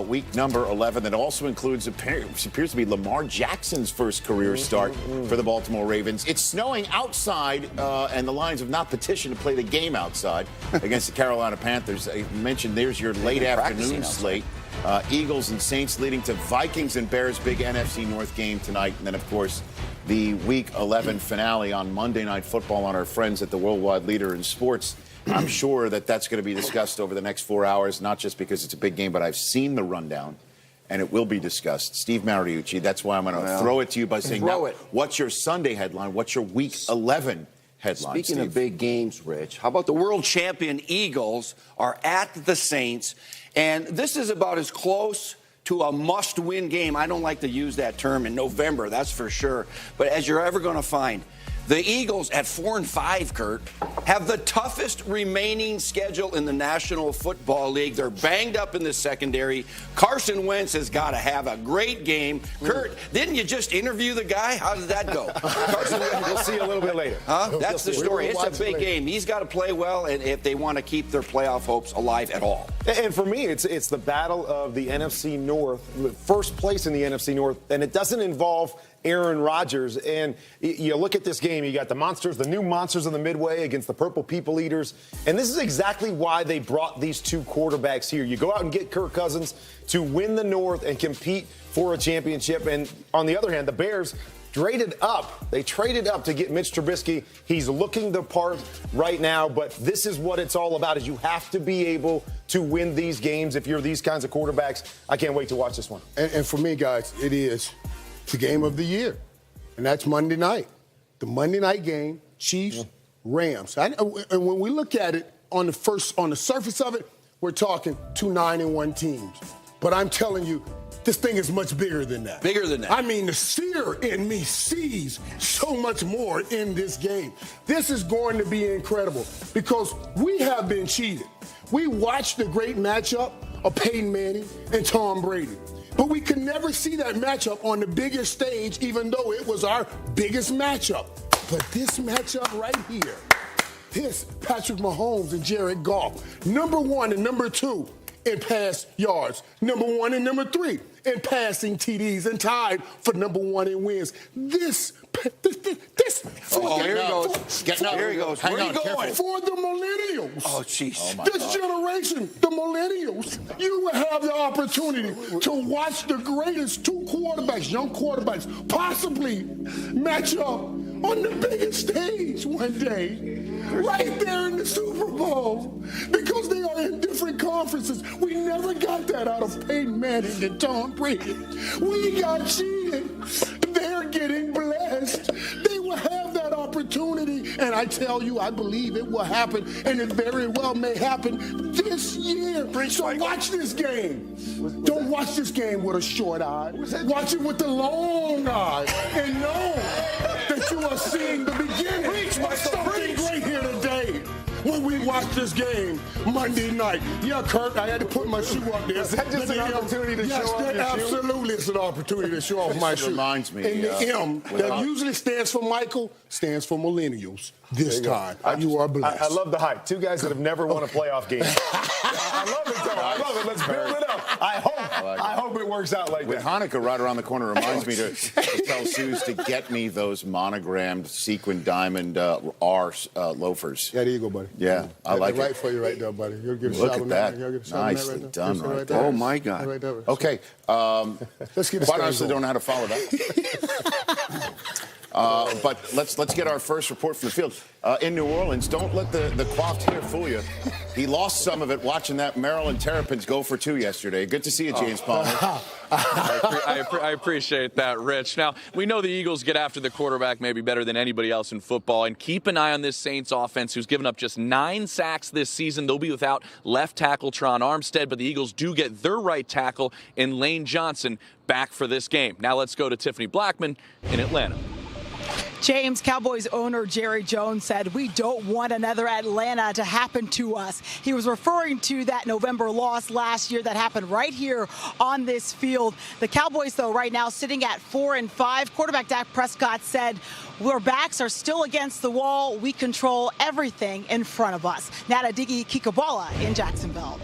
week number 11. That also includes, appears to be Lamar Jackson's first career start for the Baltimore Ravens. It's snowing outside, and the Lions have not petitioned to play the game outside against the Carolina Panthers. I mentioned there's your late afternoon slate. Eagles and Saints leading to Vikings and Bears, big NFC North game tonight. And then, of course, the Week 11 finale on Monday Night Football on our friends at the Worldwide Leader in Sports. I'm sure that that's going to be discussed over the next 4 hours, not just because it's a big game, but I've seen the rundown, and it will be discussed. Steve Mariucci, that's why I'm going to throw it to you by saying, now, what's your Sunday headline? What's your Week 11 headline, Speaking of big games, Rich, how about the world champion Eagles are at the Saints, and this is about as close to a must-win game. I don't like to use that term in November, that's for sure, but as you're ever going to find. The Eagles at 4-5, Kurt, have the toughest remaining schedule in the National Football League. They're banged up in the secondary. Carson Wentz has got to have a great game. Kurt, didn't you just interview the guy? How did that go? Carson Wentz, we'll see you a little bit later. Huh? That's the story. It's a big game. He's got to play well, and if they want to keep their playoff hopes alive at all. And for me, it's the battle of the NFC North, first place in the NFC North, and it doesn't involve Aaron Rodgers. And you look at this game, you got the monsters, the new monsters of the Midway against the Purple People Eaters. And this is exactly why they brought these two quarterbacks here. You go out and get Kirk Cousins to win the North and compete for a championship. And on the other hand, the Bears traded up. They traded up to get Mitch Trubisky. He's looking the part right now, but this is what it's all about, is you have to be able to win these games if you're these kinds of quarterbacks. I can't wait to watch this one. And for me, guys, it is the game of the year, and that's Monday night. The Monday night game, Chiefs, Rams. And when we look at it on the surface of it, we're talking 2 9-1 teams. But I'm telling you, this thing is much bigger than that. Bigger than that. I mean, the seer in me sees so much more in this game. This is going to be incredible because we have been cheated. We watched the great matchup of Peyton Manning and Tom Brady. But we could never see that matchup on the biggest stage, even though it was our biggest matchup. But this matchup right here, this Patrick Mahomes and Jared Goff, number 1 and number 2 in pass yards, number 1 and number 3 in passing TDs, and tied for number 1 in wins. This. Here he goes. Here he goes. Where are you going? For the millennials. Oh, jeez. This generation, the millennials, you will have the opportunity to watch the greatest 2 quarterbacks, young quarterbacks, possibly match up on the biggest stage one day. Right there in the Super Bowl, because they are in different conferences. We never got that out of Peyton Manning and Tom Brady. We got cheated. They're getting blessed. They will have that opportunity, and I tell you, I believe it will happen, and it very well may happen this year. So watch this game. Don't watch this game with a short eye. Watch it with the long eye, and know that you are seeing the beginning of something great here today. When we watch this game Monday night. Yeah, Kirk, I had to put my shoe up there. Is that just an opportunity to show off your shoe? Absolutely, it's an opportunity to show off my shoe. Reminds me. And the M that usually stands for Michael stands for millennials. This time, you are blessed. I love the hype. 2 guys that have never won a playoff game. I love it, though. I love it. Let's build it up. I hope it works out like With that. Hanukkah right around the corner, reminds me to tell Suze to get me those monogrammed sequin diamond R loafers. Yeah, there you go, buddy. Yeah, I like it. Right for you right there, buddy. You'll get a Look shot at on that. You'll get a shot Nicely on that done right there. there. Oh, my God. Right there. Okay. Let's get Quite honestly, don't know how to follow that. But let's get our first report from the field. In New Orleans, don't let the coiffed hair fool you. He lost some of it watching that Maryland Terrapins go for 2 yesterday. Good to see you, James Palmer. I appreciate that, Rich. Now, we know the Eagles get after the quarterback maybe better than anybody else in football, and keep an eye on this Saints offense, who's given up just 9 sacks this season. They'll be without left tackle Tron Armstead, but the Eagles do get their right tackle in Lane Johnson back for this game. Now let's go to Tiffany Blackman in Atlanta. James, Cowboys owner Jerry Jones said, "We don't want another Atlanta to happen to us." He was referring to that November loss last year that happened right here on this field. The Cowboys, though, right now sitting at 4-5. Quarterback Dak Prescott said, "Our backs are still against the wall. We control everything in front of us." Nata Digi Kikabala in Jacksonville.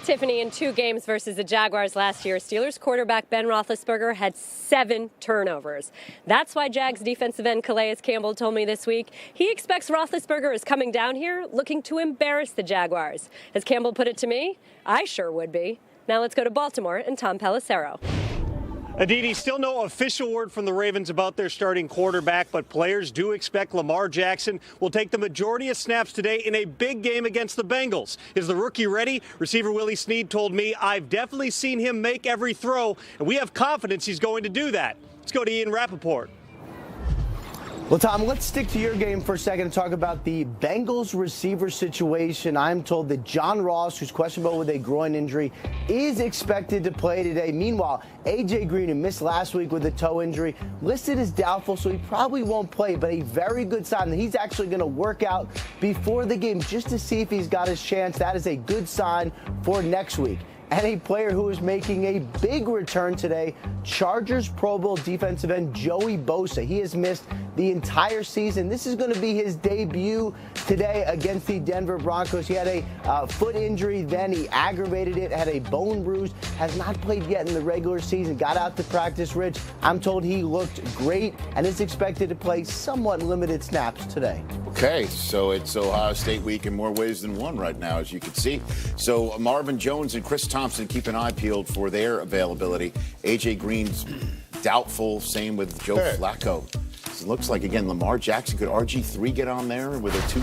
Tiffany, in 2 games versus the Jaguars last year, Steelers quarterback Ben Roethlisberger had 7 turnovers. That's why Jags defensive end Calais Campbell told me this week he expects Roethlisberger is coming down here looking to embarrass the Jaguars. As Campbell put it to me, I sure would be. Now let's go to Baltimore and Tom Pelissero. Aditi, still no official word from the Ravens about their starting quarterback, but players do expect Lamar Jackson will take the majority of snaps today in a big game against the Bengals. Is the rookie ready? Receiver Willie Snead told me, I've definitely seen him make every throw, and we have confidence he's going to do that. Let's go to Ian Rappaport. Well, Tom, let's stick to your game for a second and talk about the Bengals receiver situation. I'm told that John Ross, who's questionable with a groin injury, is expected to play today. Meanwhile, A.J. Green, who missed last week with a toe injury, listed as doubtful, so he probably won't play, but a very good sign that he's actually going to work out before the game just to see if he's got his chance. That is a good sign for next week. And a player who is making a big return today, Chargers Pro Bowl defensive end Joey Bosa. He has missed the entire season. This is going to be his debut today against the Denver Broncos. He had a foot injury, then he aggravated it, had a bone bruise, has not played yet in the regular season, got out to practice, Rich. I'm told he looked great and is expected to play somewhat limited snaps today. Okay, so it's Ohio State week in more ways than one right now, as you can see. So Marvin Jones and Chris Thompson, keep an eye peeled for their availability. A.J. Green's doubtful, same with Joe Flacco. It looks like, again, Lamar Jackson. Could RG3 get on there with a 2